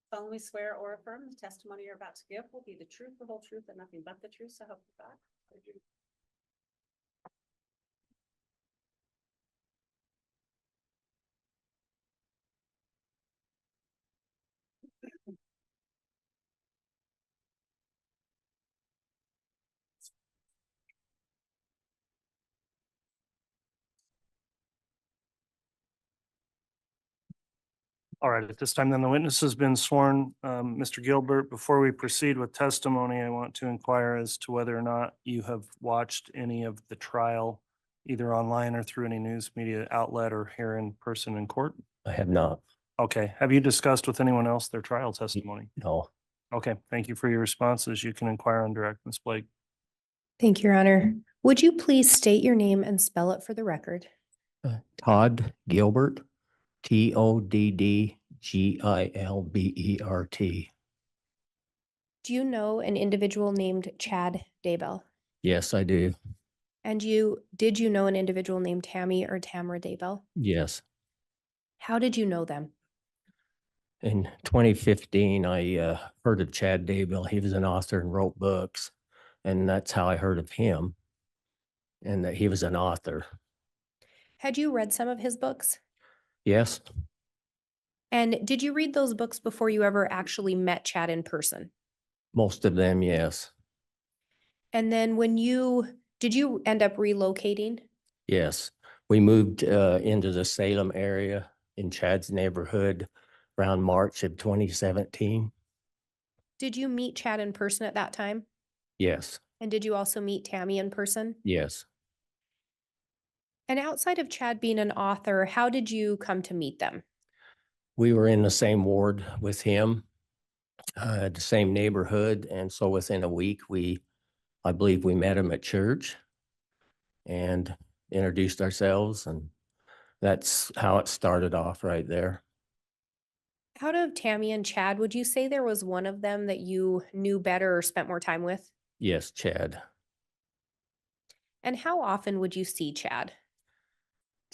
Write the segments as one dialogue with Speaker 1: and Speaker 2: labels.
Speaker 1: solemnly swear or affirm the testimony you're about to give will be the truth, the whole truth, and nothing but the truth, so help you God? I do.
Speaker 2: All right, at this time, then the witness has been sworn. Mr. Gilbert, before we proceed with testimony, I want to inquire as to whether or not you have watched any of the trial, either online or through any news media outlet or here in person in court.
Speaker 3: I have not.
Speaker 2: Okay, have you discussed with anyone else their trial testimony?
Speaker 3: No.
Speaker 2: Okay, thank you for your responses. You can inquire on direct, Ms. Blake.
Speaker 4: Thank you, Your Honor. Would you please state your name and spell it for the record?
Speaker 3: Todd Gilbert, TODDGILBERT.
Speaker 4: Do you know an individual named Chad Daybell?
Speaker 3: Yes, I do.
Speaker 4: And did you know an individual named Tammy or Tamara Daybell?
Speaker 3: Yes.
Speaker 4: How did you know them?
Speaker 3: In 2015, I heard of Chad Daybell. He was an author and wrote books. And that's how I heard of him and that he was an author.
Speaker 4: Had you read some of his books?
Speaker 3: Yes.
Speaker 4: And did you read those books before you ever actually met Chad in person?
Speaker 3: Most of them, yes.
Speaker 4: And then did you end up relocating?
Speaker 3: Yes. We moved into the Salem area in Chad's neighborhood around March of 2017.
Speaker 4: Did you meet Chad in person at that time?
Speaker 3: Yes.
Speaker 4: And did you also meet Tammy in person?
Speaker 3: Yes.
Speaker 4: And outside of Chad being an author, how did you come to meet them?
Speaker 3: We were in the same ward with him, the same neighborhood. And so within a week, I believe we met him at church and introduced ourselves. And that's how it started off right there.
Speaker 4: Out of Tammy and Chad, would you say there was one of them that you knew better or spent more time with?
Speaker 3: Yes, Chad.
Speaker 4: And how often would you see Chad?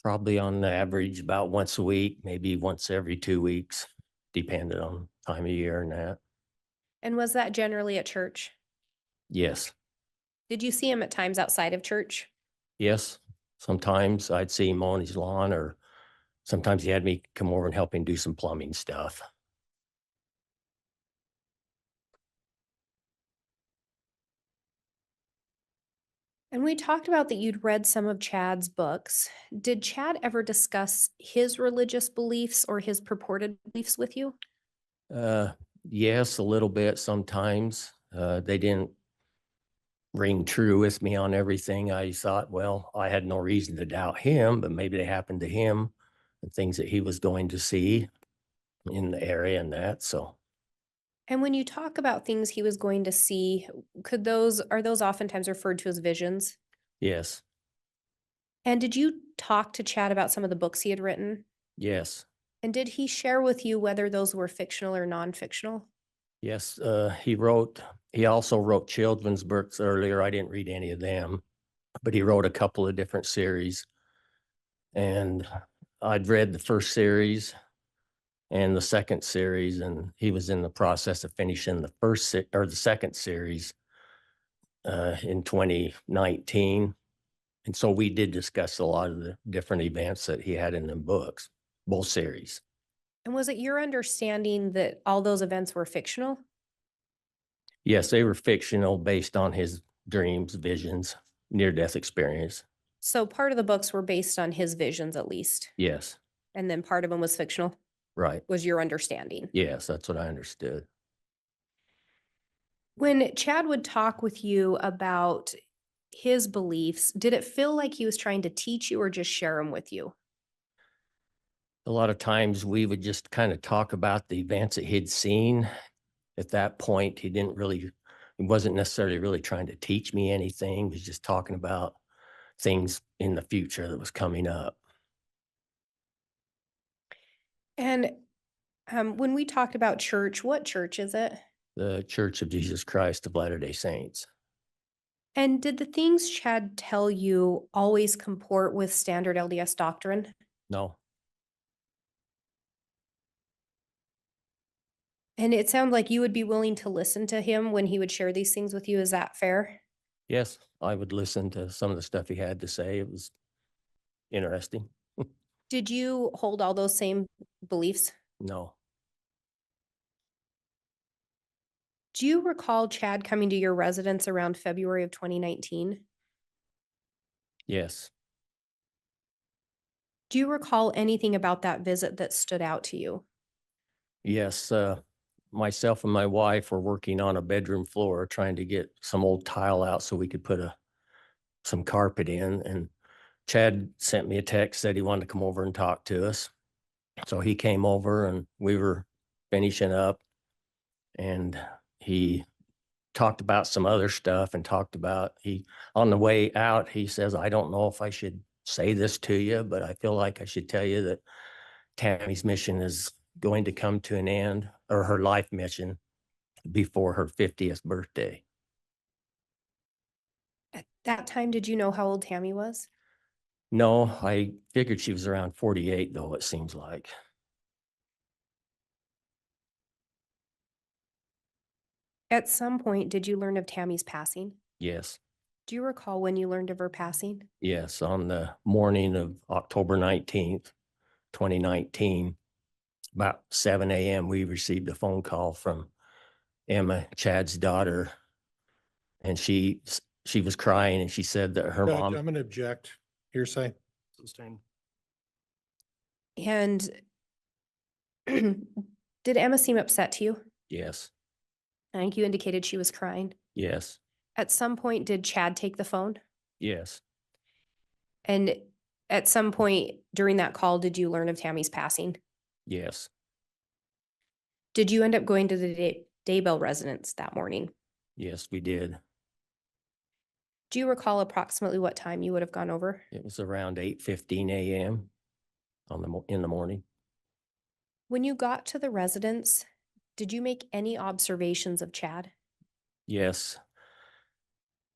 Speaker 3: Probably on average about once a week, maybe once every 2 weeks, depending on time of year and that.
Speaker 4: And was that generally at church?
Speaker 3: Yes.
Speaker 4: Did you see him at times outside of church?
Speaker 3: Yes. Sometimes I'd see him on his lawn, or sometimes he had me come over and help him do some plumbing stuff.
Speaker 4: And we talked about that you'd read some of Chad's books. Did Chad ever discuss his religious beliefs or his purported beliefs with you?
Speaker 3: Yes, a little bit sometimes. They didn't ring true with me on everything. I thought, well, I had no reason to doubt him, but maybe they happened to him and things that he was going to see in the area and that. So.
Speaker 4: And when you talk about things he was going to see, are those oftentimes referred to as visions?
Speaker 3: Yes.
Speaker 4: And did you talk to Chad about some of the books he had written?
Speaker 3: Yes.
Speaker 4: And did he share with you whether those were fictional or non-fictional?
Speaker 3: Yes. He also wrote children's books earlier. I didn't read any of them, but he wrote a couple of different series. And I'd read the first series and the second series, and he was in the process of finishing the second series in 2019. And so we did discuss a lot of the different events that he had in the books, both series.
Speaker 4: And was it your understanding that all those events were fictional?
Speaker 3: Yes, they were fictional based on his dreams, visions, near-death experience.
Speaker 4: So part of the books were based on his visions at least.
Speaker 3: Yes.
Speaker 4: And then part of them was fictional?
Speaker 3: Right.
Speaker 4: Was your understanding?
Speaker 3: Yes, that's what I understood.
Speaker 4: When Chad would talk with you about his beliefs, did it feel like he was trying to teach you or just share them with you?
Speaker 3: A lot of times we would just kind of talk about the events that he'd seen. At that point, he wasn't necessarily really trying to teach me anything. He was just talking about things in the future that was coming up.
Speaker 4: And when we talked about church, what church is it?
Speaker 3: The Church of Jesus Christ of Latter-day Saints.
Speaker 4: And did the things Chad tell you always comport with standard LDS doctrine?
Speaker 3: No.
Speaker 4: And it sounded like you would be willing to listen to him when he would share these things with you. Is that fair?
Speaker 3: Yes, I would listen to some of the stuff he had to say. It was interesting.
Speaker 4: Did you hold all those same beliefs?
Speaker 3: No,
Speaker 4: Do you recall Chad coming to your residence around February of 2019?
Speaker 3: yes,
Speaker 4: Do you recall anything about that visit that stood out to you?
Speaker 3: yes. Myself and my wife were working on a bedroom floor trying to get some old tile out so we could put some carpet in. And Chad sent me a text, said he wanted to come over and talk to us. So he came over and we were finishing up, and he talked about some other stuff and talked about on the way out, he says, I don't know if I should say this to you, but I feel like I should tell you that Tammy's mission is going to come to an end, or her life mission, before her 50th birthday.
Speaker 4: At that time, did you know how old Tammy was?
Speaker 3: No, I figured she was around 48 though, it seems like.
Speaker 4: At some point, did you learn of Tammy's passing?
Speaker 3: Yes.
Speaker 4: Do you recall when you learned of her passing?
Speaker 3: Yes, on the morning of October 19th, 2019, about 7 a.m., we received a phone call from Emma, Chad's daughter, and she was crying, and she said that her
Speaker 5: Judge,
Speaker 3: mom,
Speaker 5: I'm gonna object. Hearsay.
Speaker 2: Sustained.
Speaker 4: And did Emma seem upset to you?
Speaker 3: yes,
Speaker 4: I think you indicated she was crying.
Speaker 3: yes,
Speaker 4: At some point, did Chad take the phone?
Speaker 3: yes,
Speaker 4: And at some point during that call, did you learn of Tammy's passing?
Speaker 3: yes,
Speaker 4: Did you end up going to the Daybell residence that morning?
Speaker 3: yes, we did.
Speaker 4: Do you recall approximately what time you would have gone over?
Speaker 3: It was around 8:15 a.m. In the morning.
Speaker 4: When you got to the residence, did you make any observations of Chad?
Speaker 3: Yes.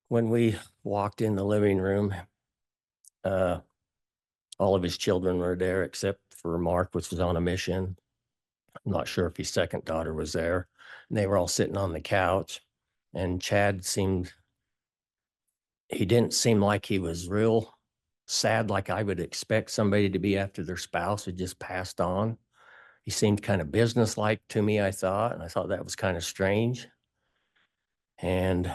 Speaker 3: When we walked in the living room, uh, all of his children were there except for Mark, which was on a mission. I'm not sure if his second daughter was there. And they were all sitting on the couch, and Chad he didn't seem like he was real sad like I would expect somebody to be after their spouse had just passed on. He seemed kind of businesslike to me, I thought, and I thought that was kind of strange. And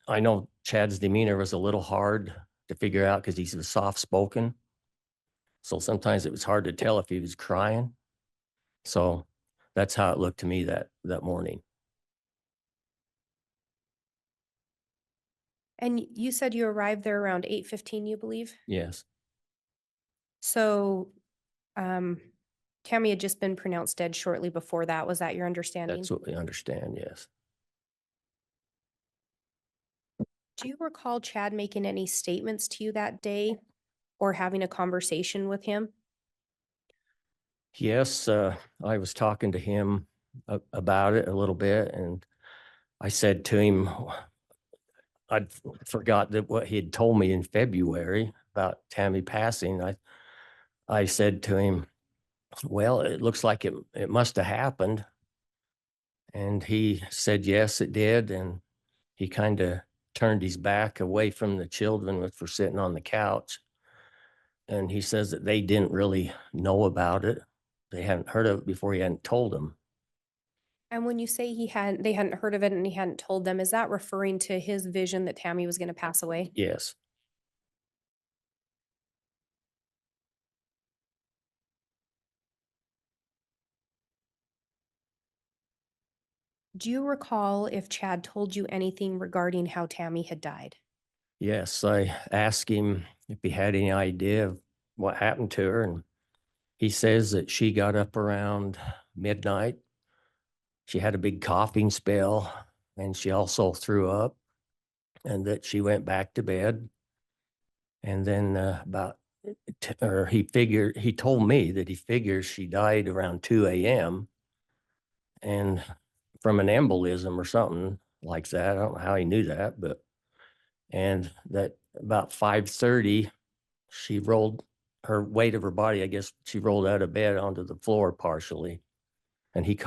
Speaker 3: I know Chad's demeanor was a little hard to figure out because he's soft spoken. So sometimes it was hard to tell if he was crying. So that's how it looked to me that morning.
Speaker 4: And you said you arrived there around 8:15, you believe?
Speaker 3: Yes,
Speaker 4: So, Tammy had just been pronounced dead shortly before that. Was that your understanding?
Speaker 3: that's what we understand. Yes.
Speaker 4: Do you recall Chad making any statements to you that day or having a conversation with him?
Speaker 3: Yes, I was talking to him about it a little bit, and I said to him, I'd forgot that what he had told me in February about Tammy passing. I said to him, well, it looks like it must have happened. And he said, yes, it did. And he kind of turned his back away from the children, which were sitting on the couch. And he says that they didn't really know about it. They hadn't heard of it before. He hadn't told them.
Speaker 4: And when you say they hadn't heard of it and he hadn't told them, is that referring to his vision that Tammy was going to pass away?
Speaker 3: Yes.
Speaker 4: Do you recall if Chad told you anything regarding how Tammy had died?
Speaker 3: Yes. I asked him if he had any idea of what happened to her. And he says that she got up around midnight. She had a big coughing spell, and she also threw up, and that she went back to bed. And then he told me that he figures she died around 2 a.m. and from an embolism or something like that. I don't know how he knew that, and that about 5:30, she rolled her weight of her body. I guess she rolled out of bed onto the floor partially. And he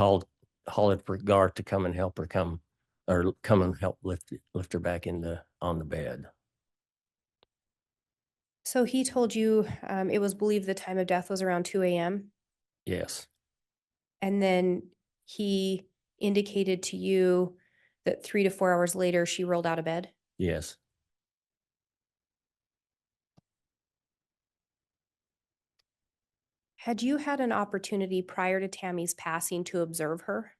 Speaker 3: hollered for Gar to come and help her come and help lift her back on the bed.
Speaker 4: So he told you it was believed the time of death was around 2 a.m.
Speaker 3: Yes,
Speaker 4: And then he indicated to you that 3 to 4 hours later, she rolled out of bed.
Speaker 3: yes.
Speaker 4: Had you had an opportunity prior to Tammy's passing to observe her?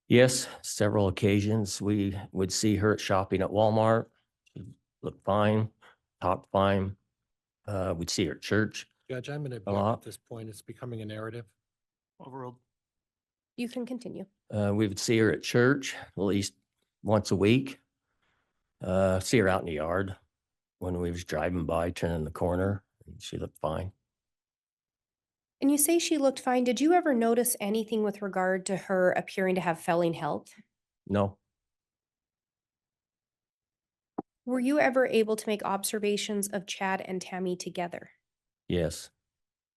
Speaker 3: Yes, several occasions. We would see her shopping at Walmart. She looked fine, talked fine. We'd see her at church.
Speaker 5: Judge, I'm going to object
Speaker 3: lot.
Speaker 5: at this point. It's becoming a narrative.
Speaker 2: Overruled.
Speaker 4: You can continue.
Speaker 3: We would see her at church at least once a week. See her out in the yard when we was driving by, turning the corner. And she looked fine.
Speaker 4: And you say she looked fine. Did you ever notice anything with regard to her appearing to have failing health?
Speaker 3: No,
Speaker 4: Were you ever able to make observations of Chad and Tammy together?
Speaker 3: yes.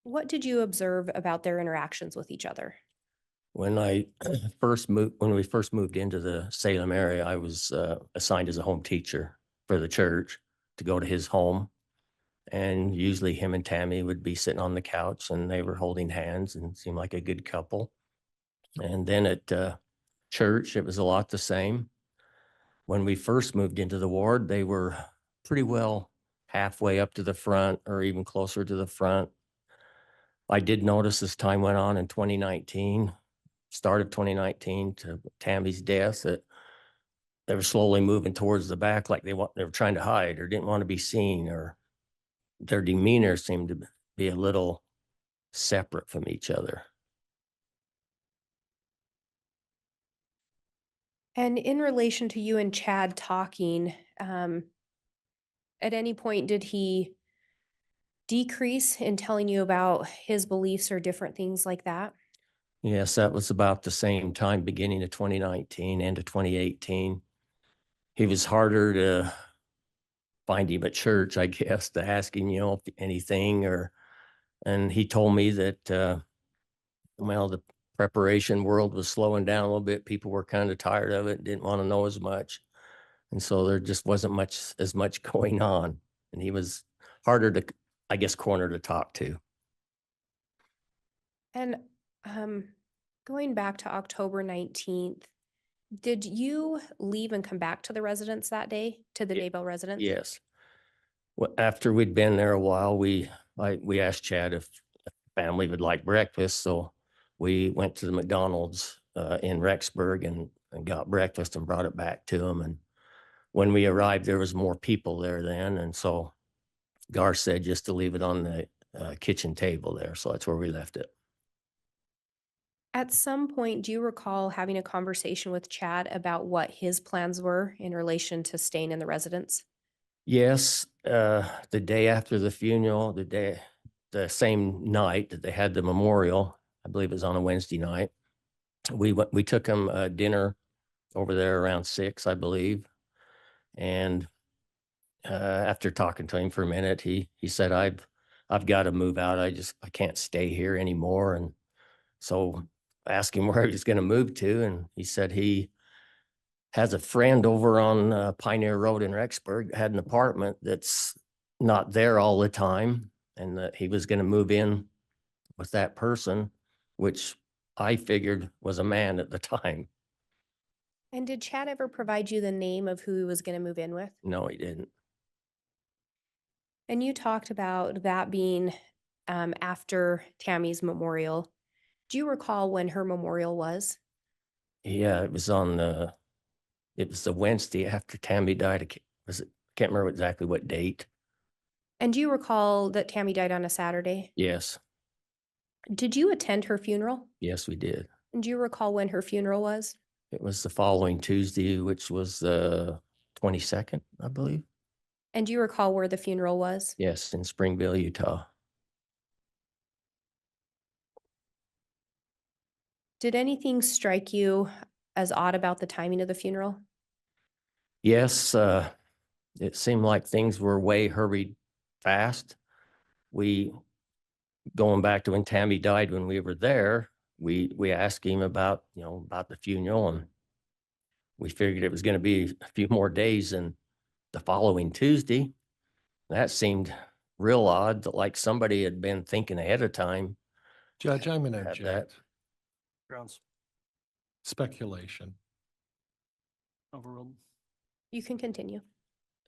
Speaker 4: What did you observe about their interactions with each other?
Speaker 3: When we first moved into the Salem area, I was assigned as a home teacher for the church to go to his home. And usually him and Tammy would be sitting on the couch and they were holding hands and seemed like a good couple. And then at church, it was a lot the same. When we first moved into the ward, they were pretty well halfway up to the front or even closer to the front. I did notice as time went on in 2019, start of 2019 to Tammy's death, that they were slowly moving towards the back like they were trying to hide or didn't want to be seen, or their demeanor seemed to be a little separate from each other.
Speaker 4: And in relation to you and Chad talking, at any point did he decrease in telling you about his beliefs or different things like that?
Speaker 3: Yes, that was about the same time, beginning of 2019 and to 2018. He was harder to find him at church, I guess, to ask him, anything, and he told me that, well, the preparation world was slowing down a little bit. People were kind of tired of it, didn't want to know as much. And so there just wasn't as much going on. And he was harder to, I guess, corner to talk to.
Speaker 4: And going back to October 19th, did you leave and come back to the residence that day, to the Daybell residence?
Speaker 3: Yes. Well, after we'd been there a while, we asked Chad if the family would like breakfast. So we went to the McDonald's in Rexburg and got breakfast and brought it back to him. And when we arrived, there was more people there then. And so Gar said just to leave it on the kitchen table there. So that's where we left it.
Speaker 4: At some point, do you recall having a conversation with Chad about what his plans were in relation to staying in the residence?
Speaker 3: Yes, the day after the funeral, the same night that they had the memorial, I believe it was on a Wednesday night, we took him dinner over there around 6, I believe. And after talking to him for a minute, he said, I've got to move out. I can't stay here anymore. And so I asked him where he was going to move to. And he said he has a friend over on Pioneer Road in Rexburg, had an apartment that's not there all the time, and that he was going to move in with that person, which I figured was a man at the time.
Speaker 4: And did Chad ever provide you the name of who he was going to move in with?
Speaker 3: No, he didn't.
Speaker 4: And you talked about that being after Tammy's memorial. Do you recall when her memorial was?
Speaker 3: Yeah, it was the Wednesday after Tammy died. Can't remember exactly what date.
Speaker 4: And do you recall that Tammy died on a Saturday?
Speaker 3: Yes,
Speaker 4: Did you attend her funeral?
Speaker 3: yes, we did.
Speaker 4: And do you recall when her funeral was?
Speaker 3: It was the following Tuesday, which was the 22nd, I believe.
Speaker 4: And do you recall where the funeral was?
Speaker 3: Yes, in Springville, Utah.
Speaker 4: Did anything strike you as odd about the timing of the funeral?
Speaker 3: Yes, it seemed like things were way hurried fast. Going back to when Tammy died, when we were there, we asked him about, about the funeral, and we figured it was going to be a few more days than the following Tuesday. That seemed real odd, that like somebody had been thinking ahead of time.
Speaker 5: Judge, I'm going to
Speaker 3: Had that.
Speaker 5: object.
Speaker 2: Grounds
Speaker 5: Speculation.
Speaker 2: overruled.
Speaker 4: You can continue.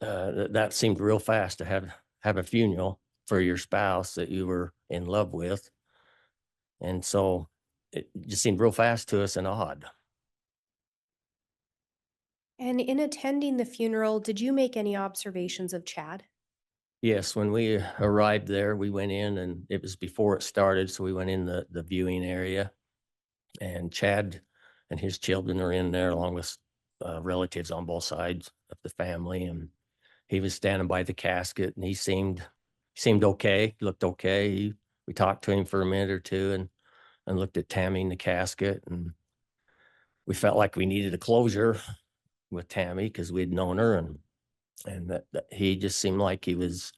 Speaker 3: That seemed real fast to have a funeral for your spouse that you were in love with. And so it just seemed real fast to us and odd.
Speaker 4: And in attending the funeral, did you make any observations of Chad?
Speaker 3: Yes, when we arrived there, we went in, and it was before it started. So we went in the viewing area, and Chad and his children are in there along with relatives on both sides of the family. And he was standing by the casket, and he seemed okay, looked okay. We talked to him for a minute or two, and looked at Tammy in the casket, and we felt like we needed a closure with Tammy because we'd known her, and that he just seemed like he was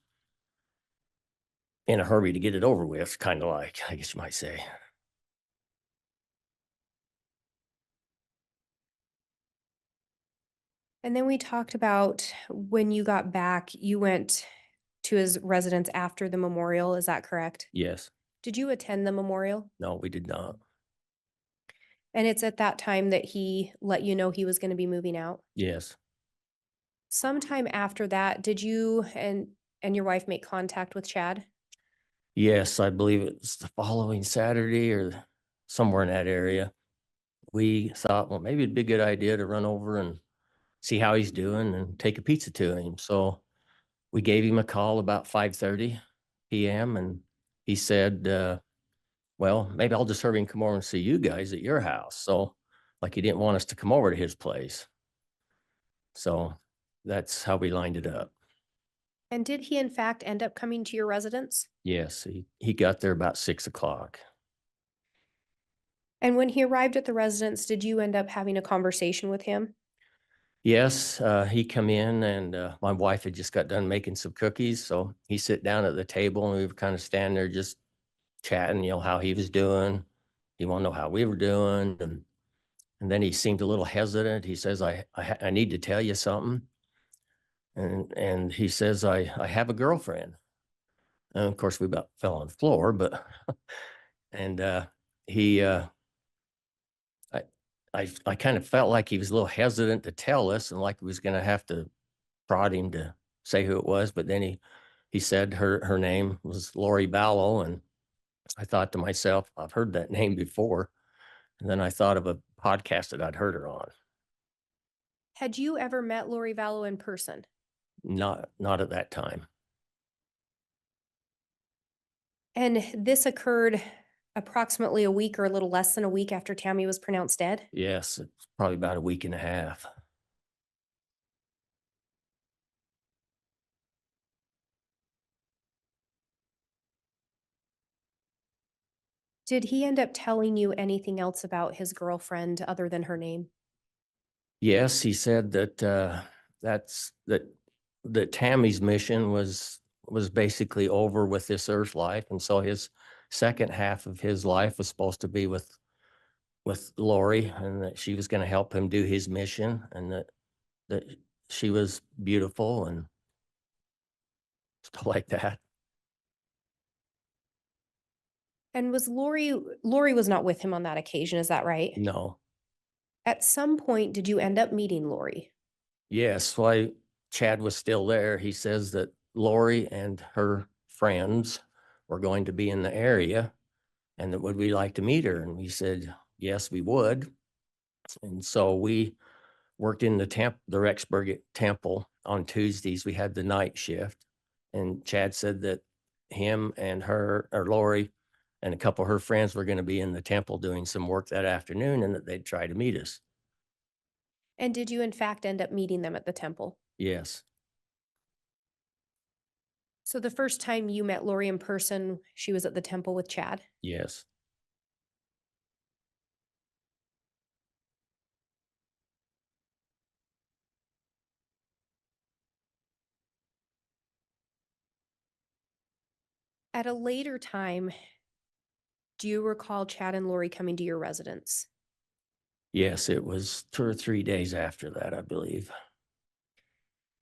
Speaker 3: in a hurry to get it over with, kind of like, I guess you might say.
Speaker 4: And then we talked about when you got back, you went to his residence after the memorial. Is that correct?
Speaker 3: Yes.
Speaker 4: Did you attend the memorial?
Speaker 3: No, we did not.
Speaker 4: And it's at that time that he let you know he was going to be moving out?
Speaker 3: Yes.
Speaker 4: Sometime after that, did you and your wife make contact with Chad?
Speaker 3: Yes, I believe it's the following Saturday or somewhere in that area. We thought, well, maybe it'd be a good idea to run over and see how he's doing and take a pizza to him. So we gave him a call about 5:30 p.m. and he said, well, maybe I'll just hurry and come over and see you guys at your house. So like he didn't want us to come over to his place. So that's how we lined it up.
Speaker 4: And did he in fact end up coming to your residence?
Speaker 3: Yes, he got there about 6 o'clock.
Speaker 4: And when he arrived at the residence, did you end up having a conversation with him?
Speaker 3: Yes, he come in, and my wife had just got done making some cookies. So he sit down at the table, and we were kind of standing there just chatting, how he was doing. He wanted to know how we were doing. And then he seemed a little hesitant. He says, I need to tell you something. And he says, I have a girlfriend. And of course we about fell on the floor, but, and he, I, I kind of felt like he was a little hesitant to tell us, and like he was going to have to prod him to say who it was. But then he said her name was Lori Vallow. And I thought to myself, I've heard that name before. And then I thought of a podcast that I'd heard her on.
Speaker 4: Had you ever met Lori Vallow in person?
Speaker 3: Not at that time.
Speaker 4: And this occurred approximately a week or a little less than a week after Tammy was pronounced dead?
Speaker 3: Yes, it's probably about a week and a half.
Speaker 4: Did he end up telling you anything else about his girlfriend other than her name?
Speaker 3: Yes, he said that that Tammy's mission was basically over with this earth life, and so his second half of his life was supposed to be with Lori, and that she was going to help him do his mission, and that she was beautiful and stuff like that.
Speaker 4: And was Lori was not with him on that occasion, is that right?
Speaker 3: No.
Speaker 4: At some point, did you end up meeting Lori?
Speaker 3: Yes, why Chad was still there. He says that Lori and her friends were going to be in the area, and that would we like to meet her? And we said, yes, we would. And so we worked in the Rexburg temple on Tuesdays. We had the night shift, and Chad said that him and her, or Lori, and a couple of her friends were going to be in the temple doing some work that afternoon, and that they'd try to meet us.
Speaker 4: And did you in fact end up meeting them at the temple?
Speaker 3: Yes.
Speaker 4: So the first time you met Lori in person, she was at the temple with Chad?
Speaker 3: Yes.
Speaker 4: At a later time, Do you recall Chad and Lori coming to your residence?
Speaker 3: Yes, it was 2 or 3 days after that, I believe.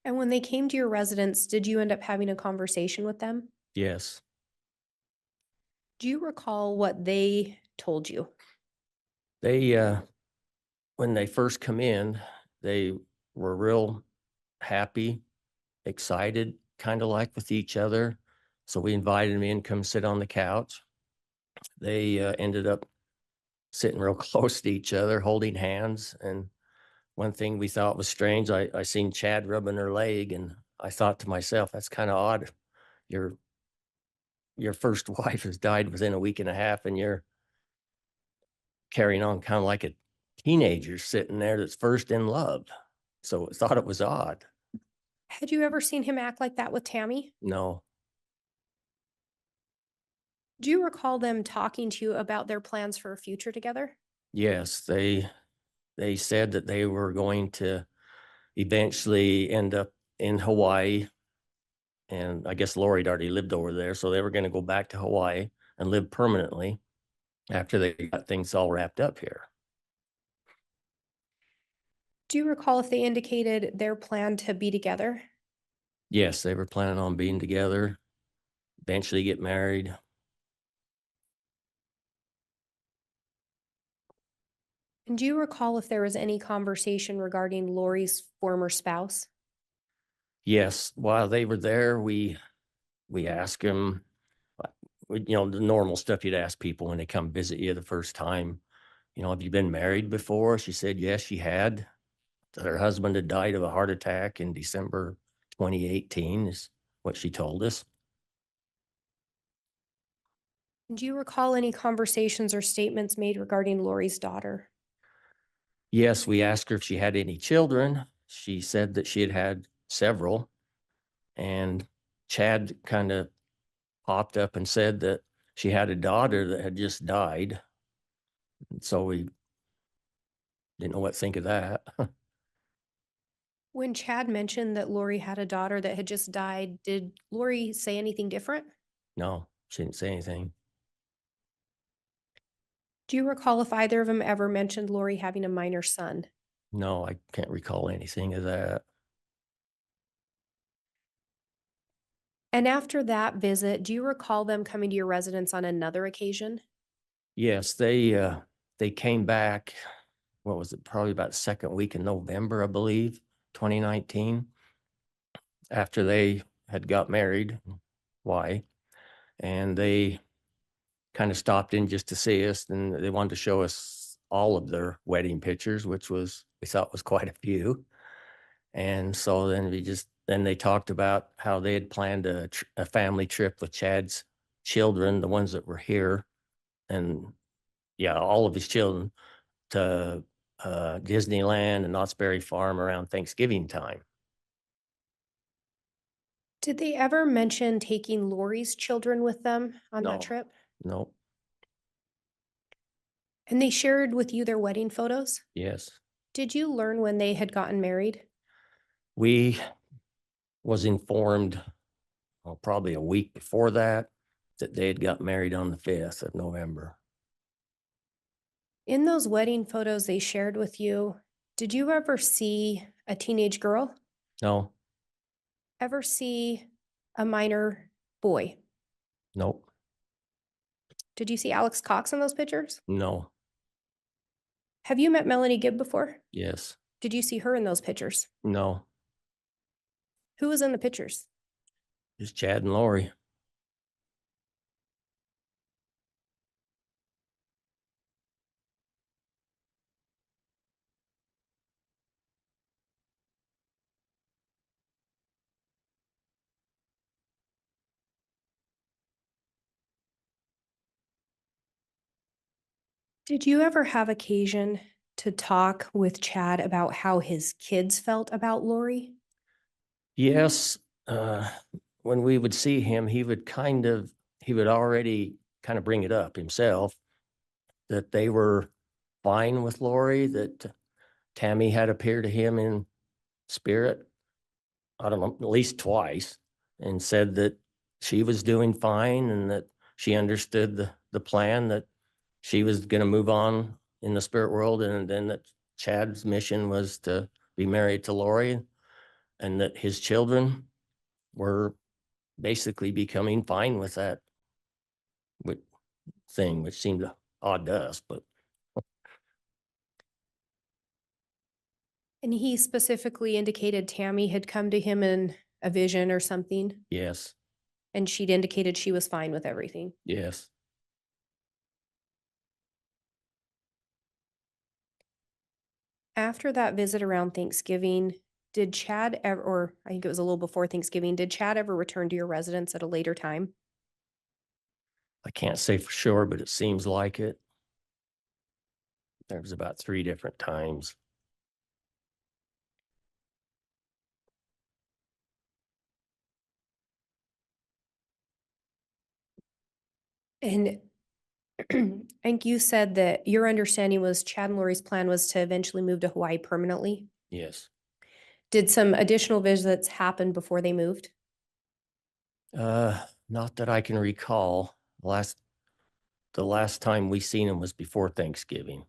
Speaker 4: And when they came to your residence, did you end up having a conversation with them?
Speaker 3: Yes.
Speaker 4: Do you recall what they told you?
Speaker 3: They, when they first come in, they were real happy, excited, kind of like with each other. So we invited them in, come sit on the couch. They ended up sitting real close to each other, holding hands. And one thing we thought was strange, I seen Chad rubbing her leg, and I thought to myself, that's kind of odd. Your first wife has died within a week and a half, and you're carrying on kind of like a teenager sitting there that's first in love. So I thought it was odd.
Speaker 4: Had you ever seen him act like that with Tammy?
Speaker 3: No.
Speaker 4: Do you recall them talking to you about their plans for a future together?
Speaker 3: Yes, they said that they were going to eventually end up in Hawaii. And I guess Lori'd already lived over there, so they were going to go back to Hawaii and live permanently after they got things all wrapped up here.
Speaker 4: Do you recall if they indicated their plan to be together?
Speaker 3: Yes, they were planning on being together, eventually get married.
Speaker 4: And do you recall if there was any conversation regarding Lori's former spouse?
Speaker 3: Yes, while they were there, we asked him, the normal stuff you'd ask people when they come visit you the first time. Have you been married before? She said, yes, she had. That her husband had died of a heart attack in December 2018 is what she told us.
Speaker 4: And do you recall any conversations or statements made regarding Lori's daughter?
Speaker 3: Yes, we asked her if she had any children. She said that she had had several. And Chad kind of popped up and said that she had a daughter that had just died. And so we didn't know what to think of that.
Speaker 4: When Chad mentioned that Lori had a daughter that had just died, did Lori say anything different?
Speaker 3: No, she didn't say anything.
Speaker 4: Do you recall if either of them ever mentioned Lori having a minor son?
Speaker 3: No, I can't recall anything of that.
Speaker 4: And after that visit, do you recall them coming to your residence on another occasion?
Speaker 3: Yes, they came back, what was it, probably about the second week in November, I believe, 2019, after they had got married. Why? And they kind of stopped in just to see us, and they wanted to show us all of their wedding pictures, which we thought was quite a few. And so then they talked about how they had planned a family trip with Chad's children, the ones that were here, and yeah, all of his children, to Disneyland and Knott's Berry Farm around Thanksgiving time.
Speaker 4: Did they ever mention taking Lori's children with them on
Speaker 3: No.
Speaker 4: that trip?
Speaker 3: No.
Speaker 4: And they shared with you their wedding photos?
Speaker 3: Yes.
Speaker 4: Did you learn when they had gotten married?
Speaker 3: We was informed, probably a week before that they had got married on the 5th of November.
Speaker 4: In those wedding photos they shared with you, did you ever see a teenage girl?
Speaker 3: No.
Speaker 4: Ever see a minor boy?
Speaker 3: Nope.
Speaker 4: Did you see Alex Cox in those pictures?
Speaker 3: No.
Speaker 4: Have you met Melanie Gibb before?
Speaker 3: Yes.
Speaker 4: Did you see her in those pictures?
Speaker 3: No.
Speaker 4: Who was in the pictures?
Speaker 3: Just Chad and Lori.
Speaker 4: Did you ever have occasion to talk with Chad about how his kids felt about Lori?
Speaker 3: Yes. When we would see him, he would already kind of bring it up himself that they were fine with Lori, that Tammy had appeared to him in spirit, I don't know, at least twice, and said that she was doing fine and that she understood the plan that she was gonna move on in the spirit world, and then that Chad's mission was to be married to Lori, and that his children were basically becoming fine with that thing, which seemed odd to us, but
Speaker 4: And he specifically indicated Tammy had come to him in a vision or something,
Speaker 3: yes,
Speaker 4: and she'd indicated she was fine with everything.
Speaker 3: yes.
Speaker 4: After that visit around Thanksgiving, did Chad ever, or I think it was a little before Thanksgiving, did Chad ever return to your residence at a later time?
Speaker 3: I can't say for sure, but it seems like it. There was about 3 different times.
Speaker 4: And I think you said that your understanding was Chad and Lori's plan was to eventually move to Hawaii permanently.
Speaker 3: Yes.
Speaker 4: Did some additional visits happen before they moved?
Speaker 3: Not that I can recall. The last time we seen him was before Thanksgiving.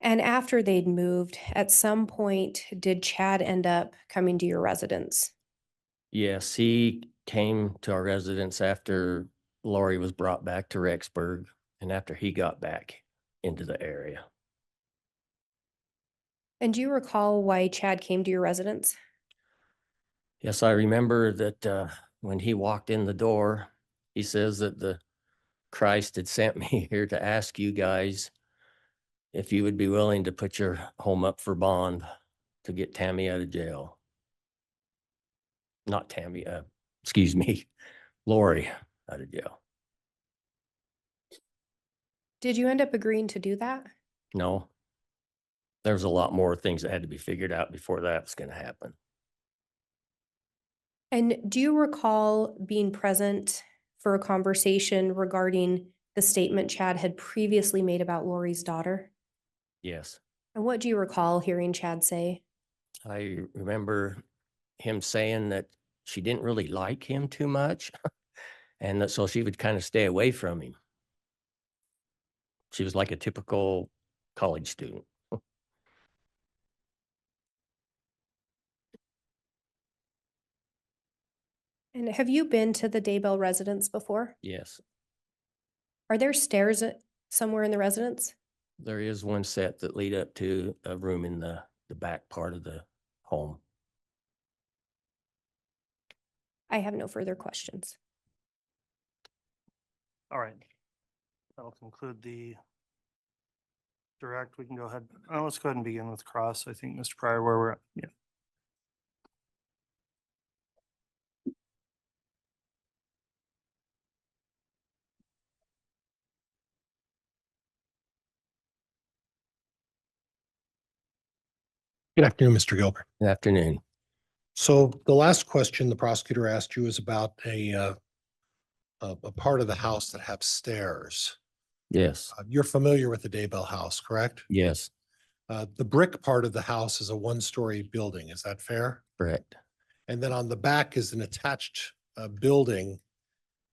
Speaker 4: And after they'd moved, at some point, did Chad end up coming to your residence?
Speaker 3: Yes, he came to our residence after Lori was brought back to Rexburg and after he got back into the area.
Speaker 4: And do you recall why Chad came to your residence?
Speaker 3: Yes, I remember that when he walked in the door, he says that the Christ had sent me here to ask you guys if you would be willing to put your home up for bond to get Tammy out of jail. Not Tammy, excuse me, Lori out of jail.
Speaker 4: Did you end up agreeing to do that?
Speaker 3: No. There's a lot more things that had to be figured out before that was going to happen.
Speaker 4: And do you recall being present for a conversation regarding the statement Chad had previously made about Lori's daughter?
Speaker 3: Yes.
Speaker 4: And what do you recall hearing Chad say?
Speaker 3: I remember him saying that she didn't really like him too much and that so she would kind of stay away from him. She was like a typical college student.
Speaker 4: And have you been to the Daybell residence before?
Speaker 3: Yes.
Speaker 4: Are there stairs somewhere in the residence?
Speaker 3: There is one set that lead up to a room in the back part of the home.
Speaker 4: I have no further questions.
Speaker 2: All right. That'll conclude the direct. We can go ahead. Let's go ahead and begin with cross. I think, Mr. Pryor, where we're at. Yeah.
Speaker 5: Good afternoon, Mr. Gilbert.
Speaker 3: Good afternoon.
Speaker 5: So the last question the prosecutor asked you is about a part of the house that have stairs.
Speaker 3: Yes.
Speaker 5: You're familiar with the Daybell house, correct?
Speaker 3: Yes.
Speaker 5: The brick part of the house is a one-story building. Is that fair?
Speaker 3: Correct.
Speaker 5: And then on the back is an attached building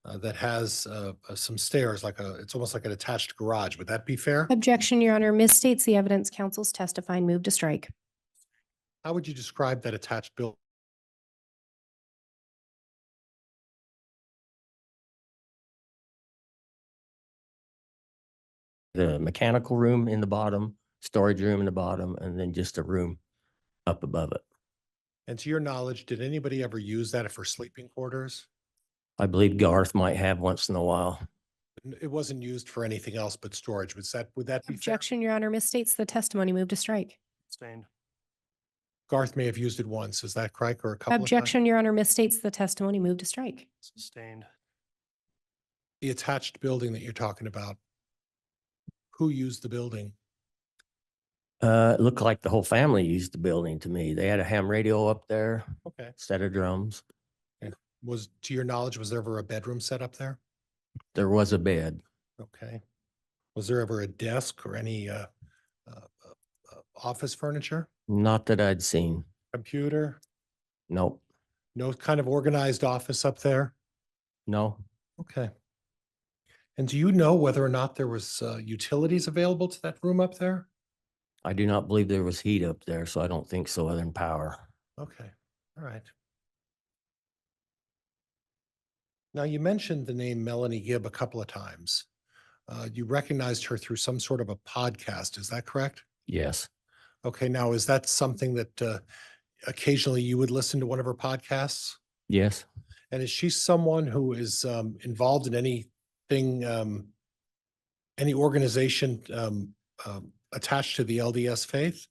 Speaker 5: that has some stairs, it's almost like an attached garage. Would that be fair?
Speaker 4: Objection, Your Honor. Misstates the evidence. Counsel's testifying. Move to strike.
Speaker 5: How would you describe that attached building?
Speaker 3: The mechanical room in the bottom, storage room in the bottom, and then just a room up above it.
Speaker 5: And to your knowledge, did anybody ever use that for sleeping quarters?
Speaker 3: I believe Garth might have once in a while.
Speaker 5: It wasn't used for anything else but storage. Would that be fair?
Speaker 4: Objection, Your Honor. Misstates the testimony. Move to strike.
Speaker 2: Sustained.
Speaker 5: Garth may have used it once. Is that correct? Or a couple of times?
Speaker 4: Objection, Your Honor. Misstates the testimony. Move to strike.
Speaker 2: Sustained.
Speaker 5: The attached building that you're talking about, who used the building?
Speaker 3: It looked like the whole family used the building to me. They had a ham radio up there,
Speaker 5: Okay.
Speaker 3: set of drums.
Speaker 5: To your knowledge, was there ever a bedroom set up there?
Speaker 3: There was a bed.
Speaker 5: Okay. Was there ever a desk or any office furniture,
Speaker 3: Not that I'd seen.
Speaker 5: computer?
Speaker 3: Nope.
Speaker 5: No kind of organized office up there?
Speaker 3: No.
Speaker 5: Okay. And do you know whether or not there was utilities available to that room up there?
Speaker 3: I do not believe there was heat up there, so I don't think so other than power.
Speaker 5: Okay, all right. Now, you mentioned the name Melanie Gibb a couple of times. You recognized her through some sort of a podcast, is that correct?
Speaker 3: Yes,
Speaker 5: Okay, now is that something that occasionally you would listen to one of her podcasts?
Speaker 3: yes,
Speaker 5: And is she someone who is involved in anything, any organization attached to the LDS faith?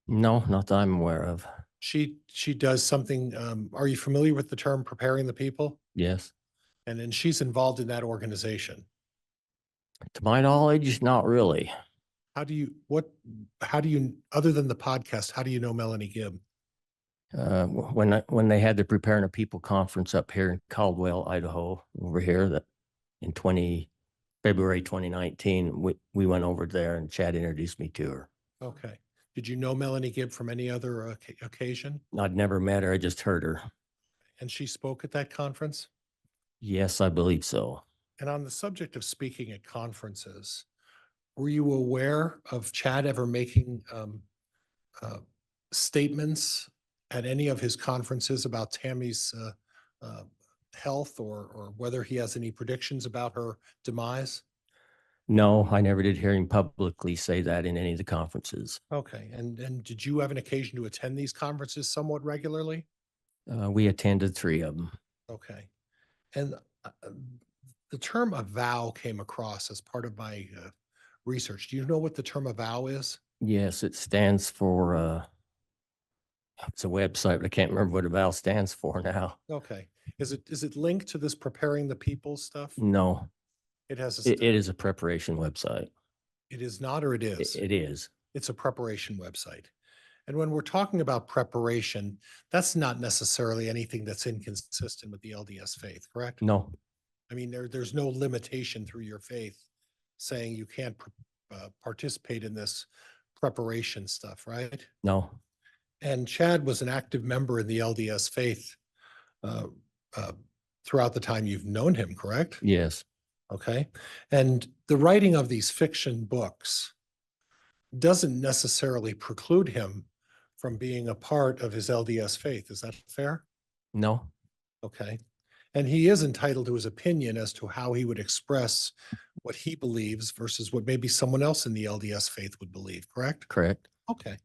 Speaker 3: no, not that I'm aware of.
Speaker 5: She does something, are you familiar with the term preparing the people?
Speaker 3: Yes.
Speaker 5: And then she's involved in that organization.
Speaker 3: To my knowledge, not really.
Speaker 5: How do you, how do you, other than the podcast, how do you know Melanie Gibb?
Speaker 3: When they had the Preparing a People conference up here in Caldwell, Idaho, over here, that in February 2019, we went over there and Chad introduced me to her.
Speaker 5: Okay. Did you know Melanie Gibb from any other occasion?
Speaker 3: I'd never met her, I just heard her.
Speaker 5: And she spoke at that conference?
Speaker 3: Yes, I believe so.
Speaker 5: And on the subject of speaking at conferences, were you aware of Chad ever making statements at any of his conferences about Tammy's health or whether he has any predictions about her demise?
Speaker 3: No, I never did hear him publicly say that in any of the conferences.
Speaker 5: Okay. And did you have an occasion to attend these conferences somewhat regularly?
Speaker 3: We attended 3 of them.
Speaker 5: Okay. And the term avow came across as part of my research. Do you know what the term avow is?
Speaker 3: Yes, it stands for, it's a website, but I can't remember what avow stands for now.
Speaker 5: Okay. Is it linked to this preparing the people stuff?
Speaker 3: No,
Speaker 5: It has a,
Speaker 3: it is a preparation website.
Speaker 5: it is not, or it is?
Speaker 3: It is.
Speaker 5: It's a preparation website. And when we're talking about preparation, that's not necessarily anything that's inconsistent with the LDS faith, correct?
Speaker 3: No,
Speaker 5: I mean, there's no limitation through your faith saying you can't participate in this preparation stuff, right?
Speaker 3: no,
Speaker 5: And Chad was an active member in the LDS faith uh, uh, throughout the time you've known him, correct?
Speaker 3: yes.
Speaker 5: Okay. And the writing of these fiction books doesn't necessarily preclude him from being a part of his LDS faith. Is that fair?
Speaker 3: No,
Speaker 5: Okay. And he is entitled to his opinion as to how he would express what he believes versus what maybe someone else in the LDS faith would believe, correct?
Speaker 3: correct.
Speaker 5: Okay.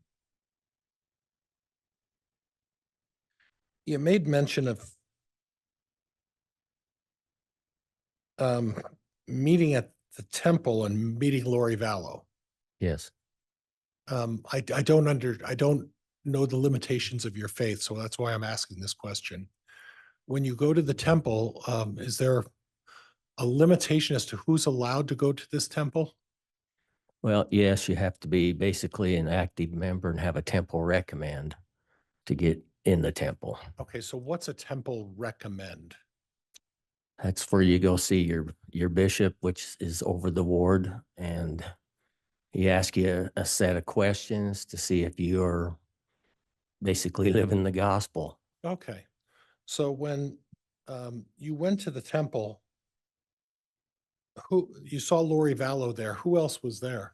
Speaker 5: You made mention of um, meeting at the temple and meeting Lori Vallow.
Speaker 3: Yes.
Speaker 5: I don't know the limitations of your faith, so that's why I'm asking this question. When you go to the temple, is there a limitation as to who's allowed to go to this temple?
Speaker 3: Well, yes, you have to be basically an active member and have a temple recommend to get in the temple.
Speaker 5: Okay, so what's a temple recommend?
Speaker 3: That's where you go see your bishop, which is over the ward, and he asks you a set of questions to see if you're basically living the gospel.
Speaker 5: Okay, so when you went to the temple, who you saw Lori Vallow there, who else was there?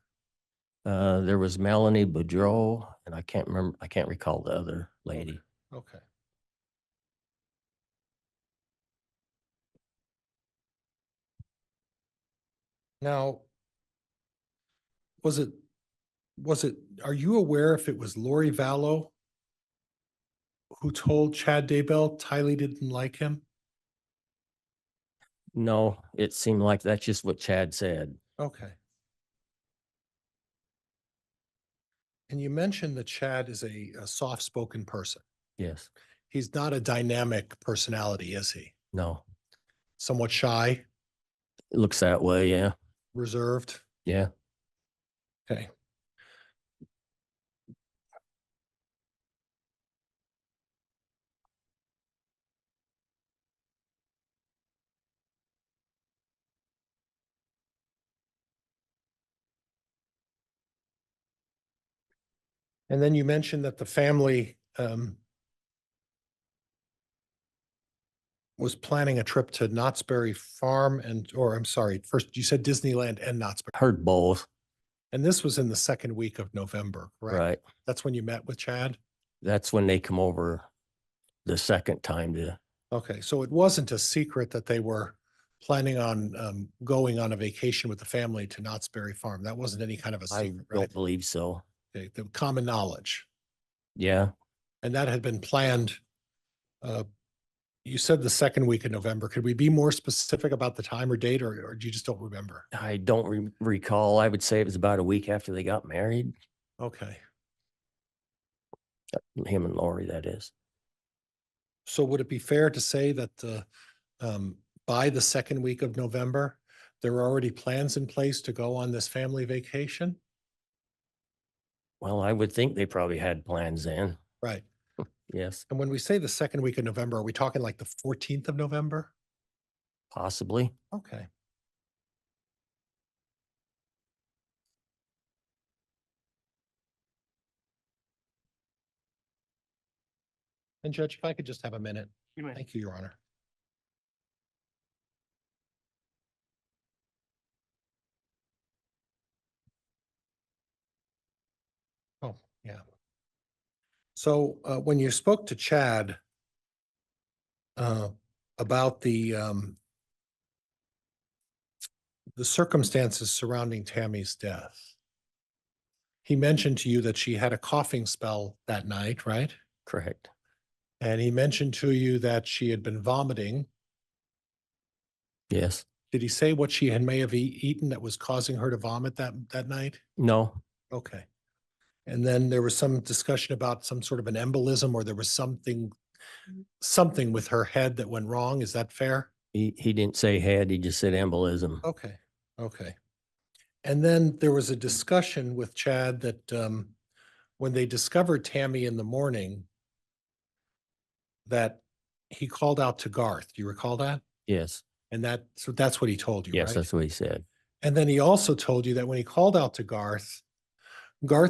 Speaker 3: There was Melanie Boudreau, and I can't recall the other lady.
Speaker 5: Okay. Now, was it, are you aware if it was Lori Vallow who told Chad Daybell Tylee didn't like him?
Speaker 3: No, it seemed like that's just what Chad said.
Speaker 5: Okay. And you mentioned that Chad is a soft-spoken person.
Speaker 3: Yes.
Speaker 5: He's not a dynamic personality, is he?
Speaker 3: No,
Speaker 5: Somewhat shy,
Speaker 3: it looks that way. Yeah.
Speaker 5: reserved?
Speaker 3: Yeah.
Speaker 5: Okay. And then you mentioned that the family was planning a trip to Knott's Berry Farm or I'm sorry, first you said Disneyland and Knott's Berry.
Speaker 3: Heard both,
Speaker 5: And this was in the second week of November, correct?
Speaker 3: right?
Speaker 5: That's when you met with Chad?
Speaker 3: That's when they come over the second time to,
Speaker 5: Okay, so it wasn't a secret that they were planning on going on a vacation with the family to Knott's Berry Farm. That wasn't any kind of a
Speaker 3: I
Speaker 5: secret,
Speaker 3: don't
Speaker 5: right?
Speaker 3: believe so.
Speaker 5: Okay, the common knowledge.
Speaker 3: Yeah,
Speaker 5: And that had been planned. You said the second week of November. Could we be more specific about the time or date, or you just don't remember?
Speaker 3: I don't recall. I would say it was about a week after they got married.
Speaker 5: Okay.
Speaker 3: Him and Lori, that is.
Speaker 5: So would it be fair to say that by the second week of November, there were already plans in place to go on this family vacation?
Speaker 3: Well, I would think they probably had plans then.
Speaker 5: Right.
Speaker 3: Yes,
Speaker 5: And when we say the second week of November, are we talking like the 14th of November?
Speaker 3: possibly.
Speaker 5: Okay. And Judge, if I could just have a minute.
Speaker 2: You may.
Speaker 5: Thank you, Your Honor. Oh, yeah. So when you spoke to Chad about the circumstances surrounding Tammy's death, he mentioned to you that she had a coughing spell that night, right?
Speaker 3: Correct.
Speaker 5: And he mentioned to you that she had been vomiting.
Speaker 3: Yes.
Speaker 5: Did he say what she may have eaten that was causing her to vomit that night?
Speaker 3: No,
Speaker 5: Okay. And then there was some discussion about some sort of an embolism, or there was something with her head that went wrong. Is that fair?
Speaker 3: he didn't say head, he just said embolism.
Speaker 5: Okay, okay. And then there was a discussion with Chad that when they discovered Tammy in the morning, that he called out to Garth. Do you recall that?
Speaker 3: Yes,
Speaker 5: And so that's what he told you,
Speaker 3: yes,
Speaker 5: right?
Speaker 3: that's what he said.
Speaker 5: And then he also told you that when he called out to Garth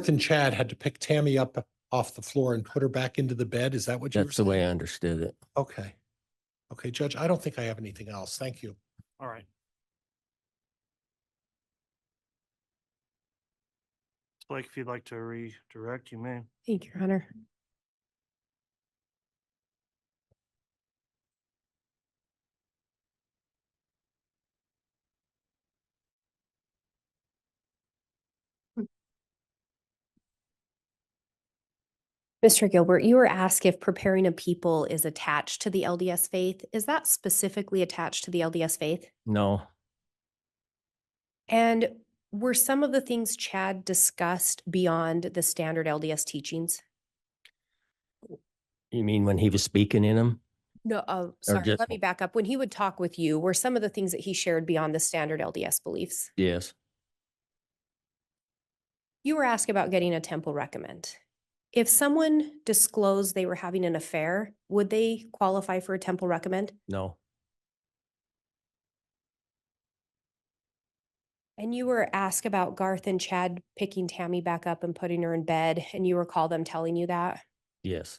Speaker 5: and Chad had to pick Tammy up off the floor and put her back into the bed. Is that what you were
Speaker 3: That's the way
Speaker 5: saying?
Speaker 3: I understood it.
Speaker 5: Okay. Okay, Judge, I don't think I have anything else. Thank you.
Speaker 2: All right. Blake, if you'd like to redirect, you may.
Speaker 4: Thank you, Your Honor. Mr. Gilbert, you were asked if preparing a people is attached to the LDS faith. Is that specifically attached to the LDS faith?
Speaker 3: No,
Speaker 4: And were some of the things Chad discussed beyond the standard LDS teachings?
Speaker 3: you mean when he was speaking in them?
Speaker 4: No, sorry,
Speaker 3: just-
Speaker 4: let me back up. When he would talk with you, were some of the things that he shared beyond the standard LDS beliefs?
Speaker 3: Yes,
Speaker 4: You were asked about getting a temple recommend. If someone disclosed they were having an affair, would they qualify for a temple recommend?
Speaker 3: no,
Speaker 4: And you were asked about Garth and Chad picking Tammy back up and putting her in bed, and you recall them telling you that?
Speaker 3: yes,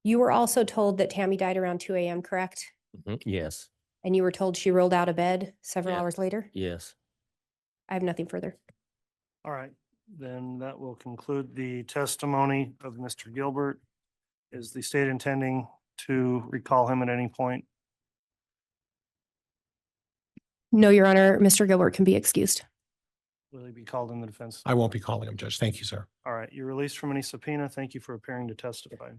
Speaker 4: You were also told that Tammy died around 2 a.m., correct?
Speaker 3: yes,
Speaker 4: And you were told she rolled out of bed several
Speaker 3: Yeah.
Speaker 4: hours later?
Speaker 3: yes.
Speaker 4: I have nothing further.
Speaker 2: All right, then that will conclude the testimony of Mr. Gilbert. Is the state intending to recall him at any point?
Speaker 4: No, Your Honor, Mr. Gilbert can be excused.
Speaker 2: Will he be called in the defense?
Speaker 5: I won't be calling him, Judge. Thank you, sir.
Speaker 2: All right, you're released from any subpoena. Thank you for appearing to testify.